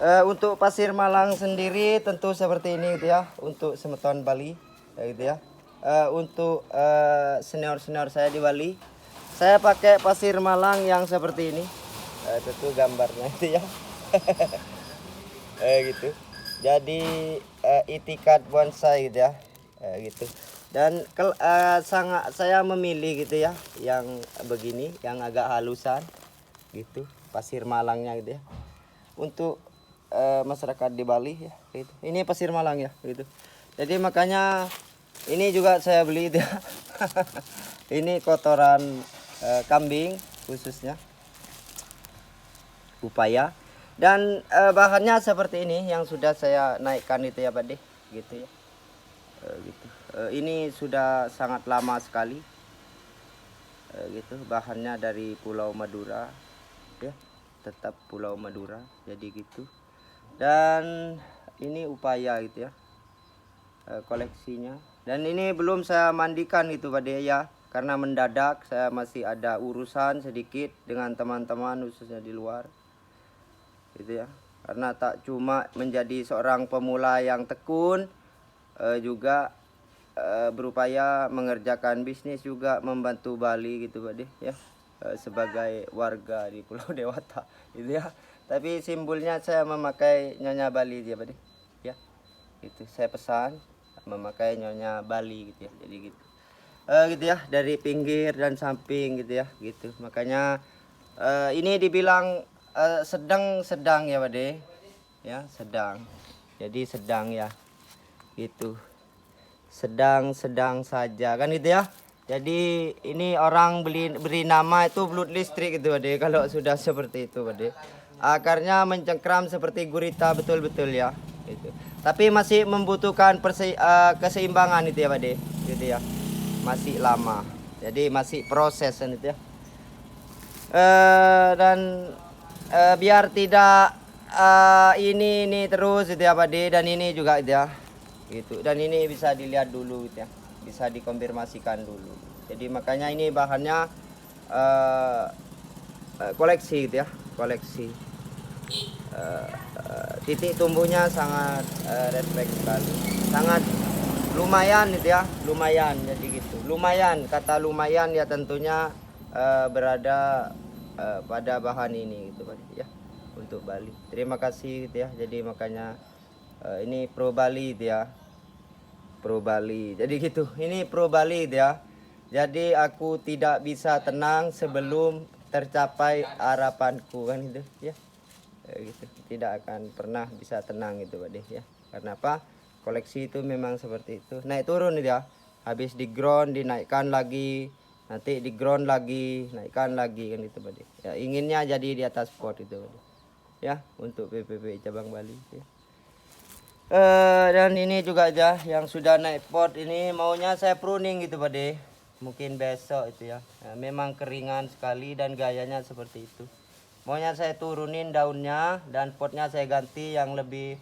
Untuk pasir Malang sendiri tentu seperti ini gitu ya, untuk semeton Bali gitu ya. Untuk senior-senior saya di Bali, saya pakai pasir Malang yang seperti ini. Tentu gambarnya itu ya. Gitu. Jadi itikat bonsai gitu ya. Gitu. Dan sangat saya memilih gitu ya, yang begini, yang agak halusan gitu, pasir Malangnya gitu ya. Untuk masyarakat di Bali ya gitu. Ini pasir Malang ya gitu. Jadi makanya ini juga saya beli itu ya. Ini kotoran kambing khususnya upaya, dan bahannya seperti ini yang sudah saya naikkan itu ya Pak De gitu ya. Gitu. Ini sudah sangat lama sekali gitu, bahannya dari Pulau Madura ya, tetap Pulau Madura jadi gitu. Dan ini upaya gitu ya, koleksinya. Dan ini belum saya mandikan gitu Pak De ya, karena mendadak, saya masih ada urusan sedikit dengan teman-teman khususnya di luar gitu ya. Karena tak cuma menjadi seorang pemula yang tekun, juga berupaya mengerjakan bisnis, juga membantu Bali gitu Pak De ya, sebagai warga di Pulau Dewata gitu ya. Tapi simbolnya saya memakai Nyonya Bali dia Pak De ya. Itu saya pesan memakai Nyonya Bali gitu ya. Jadi gitu. Gitu ya, dari pinggir dan samping gitu ya gitu. Makanya ini dibilang sedang ya Pak De ya, sedang. Jadi sedang ya gitu, sedang saja kan gitu ya. Jadi ini orang beri nama itu belut listrik gitu Pak De, kalau sudah seperti itu Pak De. Akarnya mencengkram seperti gurita betul-betul ya gitu. Tapi masih membutuhkan keseimbangan itu ya Pak De gitu ya. Masih lama, jadi masih proses kan itu ya. Dan biar tidak ini terus gitu ya Pak De, dan ini juga gitu ya gitu. Dan ini bisa dilihat dulu gitu ya, bisa dikonfirmasikan dulu. Jadi makanya ini bahannya koleksi gitu ya, koleksi. Titik tumbuhnya sangat refleks sekali, sangat lumayan gitu ya, lumayan. Jadi gitu, lumayan, kata lumayan ya tentunya berada pada bahan ini gitu Pak ya, untuk Bali. Terima kasih gitu ya. Jadi makanya ini Pro Bali gitu ya, Pro Bali. Jadi gitu, ini Pro Bali gitu ya. Jadi aku tidak bisa tenang sebelum tercapai harapanku kan gitu ya. Gitu, tidak akan pernah bisa tenang gitu Pak De ya. Karena apa? Koleksi itu memang seperti itu, naik turun ya. Habis di ground dinaikkan lagi, nanti di ground lagi, naikkan lagi kan itu Pak De ya. Inginnya jadi di atas pot itu Pak De ya, untuk PPP cabang Bali ya. Dan ini juga aja yang sudah naik pot ini maunya saya pruning gitu Pak De, mungkin besok itu ya. Memang keringan sekali dan gayanya seperti itu. Maunya saya turunin daunnya dan potnya saya ganti yang lebih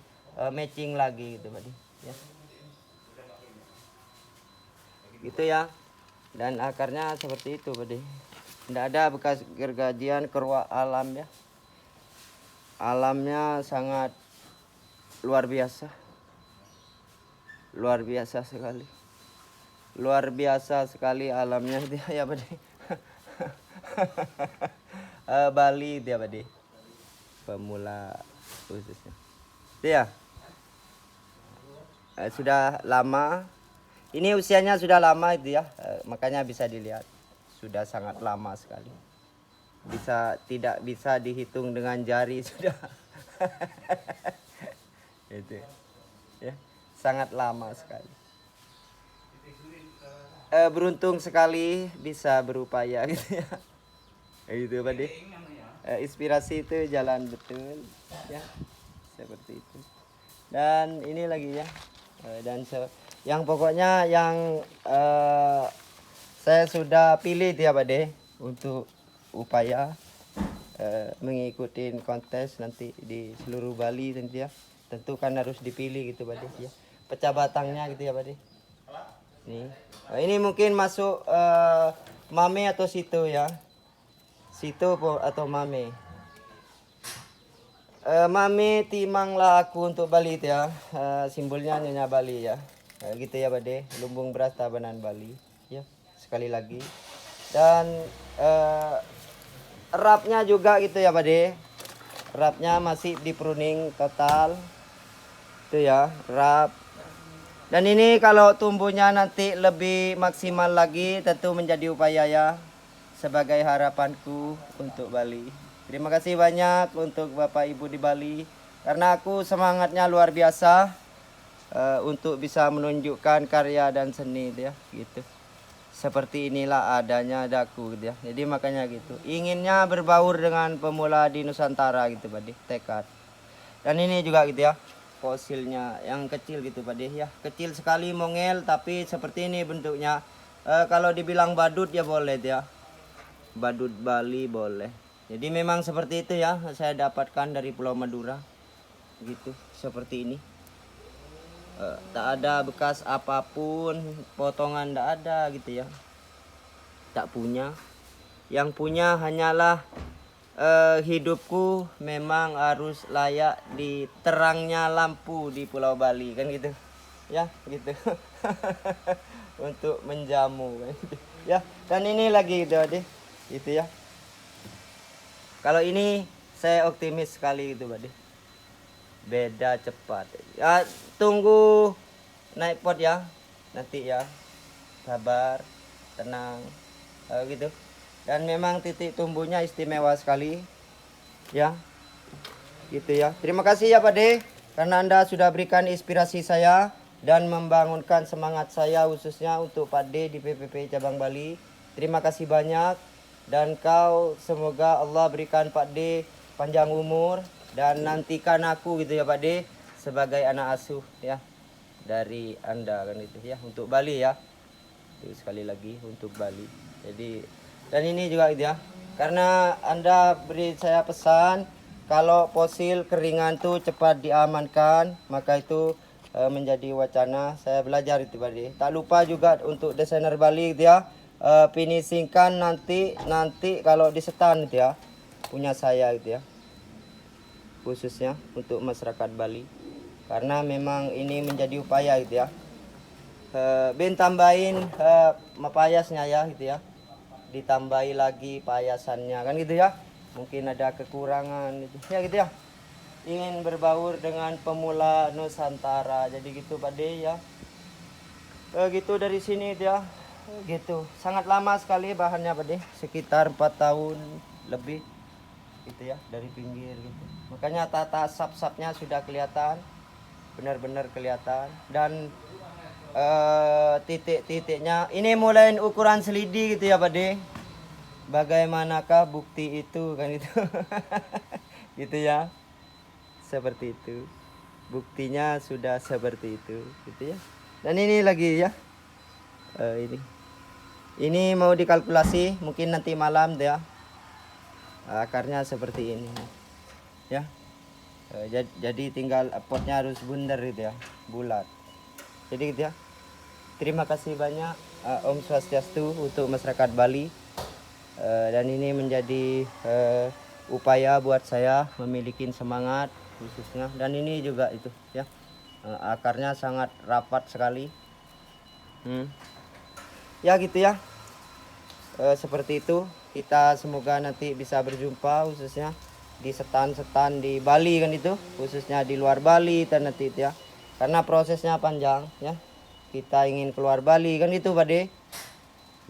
matching lagi gitu Pak ya. Gitu ya. Dan akarnya seperti itu Pak. Tidak ada bekas gergajian, keruak alam ya. Alamnya sangat luar biasa. Luar biasa sekali. Luar biasa sekali alamnya dia ya Pak. Bali dia Pak, pemula khususnya. Dia sudah lama. Ini usianya sudah lama itu ya. Makanya bisa dilihat sudah sangat lama sekali. Tidak bisa dihitung dengan jari sudah. Itu ya, sangat lama sekali. Beruntung sekali bisa berupaya gitu ya. Itu Pak. Inspirasi itu jalan betul ya, seperti itu. Dan ini lagi ya, dan yang pokoknya yang saya sudah pilih dia Pak De untuk upaya mengikuti kontes nanti di seluruh Bali nanti ya. Tentu kan harus dipilih gitu Pak De ya, pecah batangnya gitu ya Pak De. Ini mungkin masuk mame atau situ ya, situ atau mame. Mami timanglah aku untuk Bali itu ya. Simbolnya Nyonya Bali ya. Gitu ya Bade, lumbung beras Tabanan Bali. Ya, sekali lagi. Dan rapnya juga gitu ya Bade. Rapnya masih di pruning total. Itu ya, rap. Dan ini kalau tumbuhnya nanti lebih maksimal lagi tentu menjadi upaya ya sebagai harapanku untuk Bali. Terima kasih banyak untuk Bapak Ibu di Bali karena aku semangatnya luar biasa untuk bisa menunjukkan karya dan seni itu ya gitu. Seperti inilah adanya daku gitu ya. Jadi makanya gitu. Inginnya berbaur dengan pemula di Nusantara gitu Pak tekad. Dan ini juga gitu ya. Fosilnya yang kecil gitu Pak ya. Kecil sekali mongel tapi seperti ini bentuknya. Kalau dibilang badut ya boleh ya. Badut Bali boleh. Jadi memang seperti itu ya saya dapatkan dari Pulau Madura gitu seperti ini. Tak ada bekas apapun, potongan tak ada gitu ya. Tak punya. Yang punya hanyalah hidupku memang harus layak di terangnya lampu di Pulau Bali kan gitu. Ya gitu. Untuk menjamu kan gitu. Ya, dan ini lagi gitu deh. Itu ya. Kalau ini saya optimis sekali gitu, Pak. Beda cepat. Ya, tunggu naik pot ya. Nanti ya. Sabar, tenang. Gitu. Dan memang titik tumbuhnya istimewa sekali. Ya. Gitu ya. Terima kasih ya, Pak De, karena Anda sudah berikan inspirasi saya dan membangunkan semangat saya khususnya untuk Pak De di PPP Cabang Bali. Terima kasih banyak. Dan kau semoga Allah berikan Pak D panjang umur dan nantikan aku gitu ya Pak D sebagai anak asuh ya dari Anda kan itu ya untuk Bali ya. Itu sekali lagi untuk Bali. Jadi dan ini juga gitu ya. Karena Anda beri saya pesan kalau fosil keringan tuh cepat diamankan, maka itu menjadi wacana. Saya belajar itu Pak D. Tak lupa juga untuk desainer Bali gitu ya. Finishingkan nanti kalau di setan gitu ya punya saya gitu ya khususnya untuk masyarakat Bali karena memang ini menjadi upaya gitu ya bin tambahin payasnya ya gitu ya ditambahi lagi payasannya kan gitu ya mungkin ada kekurangan gitu ya gitu ya ingin berbaur dengan pemula Nusantara jadi gitu Pak De ya gitu dari sini dia gitu sangat lama sekali bahannya Pak De sekitar 4 tahun lebih gitu ya dari pinggir gitu makanya tata sap-sapnya sudah kelihatan benar-benar kelihatan dan titik-titiknya ini mulai ukuran selidi gitu ya Pak De bagaimanakah bukti itu kan itu gitu ya seperti itu buktinya sudah seperti itu gitu ya dan ini lagi ya ini mau dikalkulasi mungkin nanti malam ya akarnya seperti ini ya jadi tinggal potnya harus bundar gitu ya bulat jadi gitu ya terima kasih banyak Om Swastiastu untuk masyarakat Bali dan ini menjadi upaya buat saya memiliki semangat khususnya dan ini juga itu ya akarnya sangat rapat sekali ya gitu ya seperti itu kita semoga nanti bisa berjumpa khususnya di setan-setan di Bali kan itu khususnya di luar Bali dan nanti itu ya karena prosesnya panjang ya kita ingin keluar Bali kan itu Pak De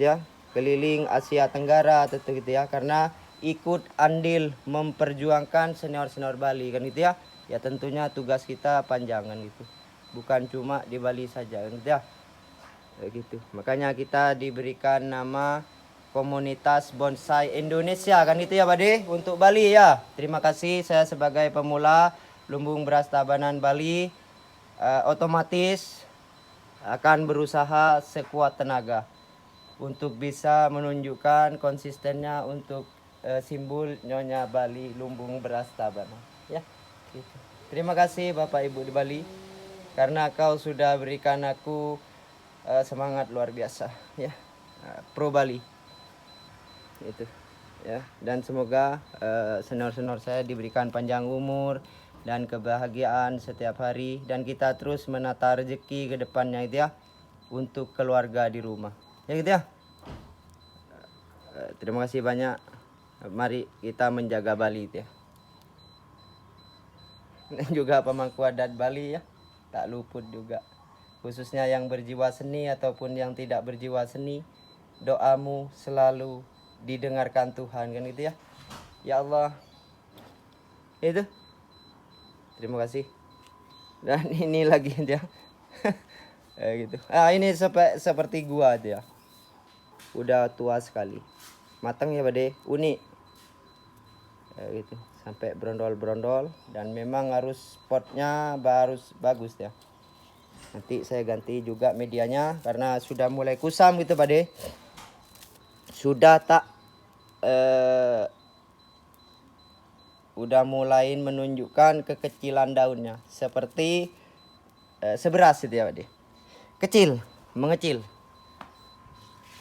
ya keliling Asia Tenggara tentu gitu ya karena ikut andil memperjuangkan senior-senior Bali kan itu ya ya tentunya tugas kita panjang kan gitu bukan cuma di Bali saja kan gitu ya gitu makanya kita diberikan nama Komunitas Bonsai Indonesia kan itu ya Pak De untuk Bali ya terima kasih saya sebagai pemula lumbung beras Tabanan Bali otomatis akan berusaha sekuat tenaga untuk bisa menunjukkan konsistennya untuk simbol Nyonya Bali lumbung beras Tabanan ya gitu. Terima kasih Bapak Ibu di Bali karena kau sudah berikan aku semangat luar biasa ya pro Bali itu ya. Dan semoga senior-senior saya diberikan panjang umur dan kebahagiaan setiap hari, dan kita terus menata rezeki ke depannya gitu ya, untuk keluarga di rumah ya gitu ya. Terima kasih banyak. Mari kita menjaga Bali itu ya. Dan juga pemangku adat Bali ya, tak luput juga, khususnya yang berjiwa seni ataupun yang tidak berjiwa seni, doamu selalu didengarkan Tuhan kan gitu ya. Ya Allah, itu terima kasih. Dan ini lagi dia gitu. Ini seperti gua dia, udah tua sekali, matang ya Bade, unik gitu, sampai berondol-berondol, dan memang harus spotnya harus bagus ya. Nanti saya ganti juga medianya karena sudah mulai kusam gitu Bade, sudah tak udah mulai menunjukkan kekecilan daunnya seperti seberas itu ya Bade, kecil, mengecil.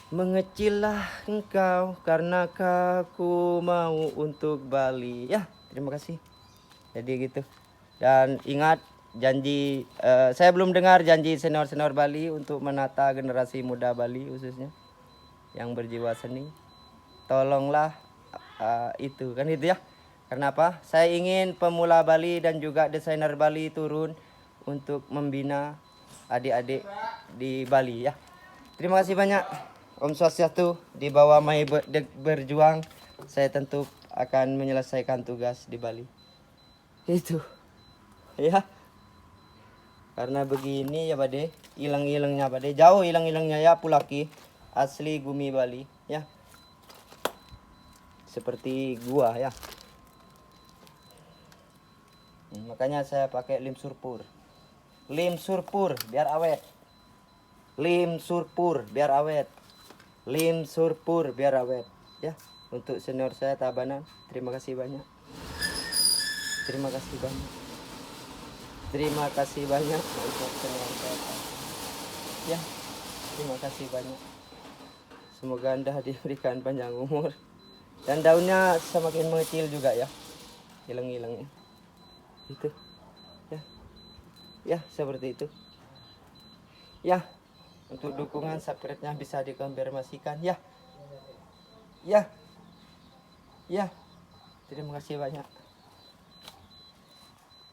Mengecillah engkau karena aku mau untuk Bali ya. Terima kasih. Jadi gitu. Dan ingat janji, saya belum dengar janji senior-senior Bali untuk menata generasi muda Bali khususnya yang berjiwa seni. Tolonglah itu kan itu ya. Kenapa? Saya ingin pemula Bali dan juga desainer Bali turun untuk membina adik-adik di Bali ya. Terima kasih banyak. Om Swastiastu, di bawah Mai berjuang, saya tentu akan menyelesaikan tugas di Bali. Itu. Ya. Karena begini ya Bade, hilang-hilangnya Bade, jauh hilang-hilangnya ya Pulaki, asli Gumi Bali ya. Seperti gua ya. Makanya saya pakai lim surpur. Lim surpur biar awet. Lim surpur biar awet. Lim surpur biar awet ya. Untuk senior saya Tabanan, terima kasih banyak. Terima kasih banyak. Terima kasih banyak untuk senior saya. Ya, terima kasih banyak. Semoga Anda diberikan panjang umur dan daunnya semakin mengecil juga ya. Hilang-hilangnya. Itu. Ya. Ya, seperti itu. Ya. Untuk dukungan subscribe-nya bisa dikonfirmasikan ya. Ya. Ya. Terima kasih banyak.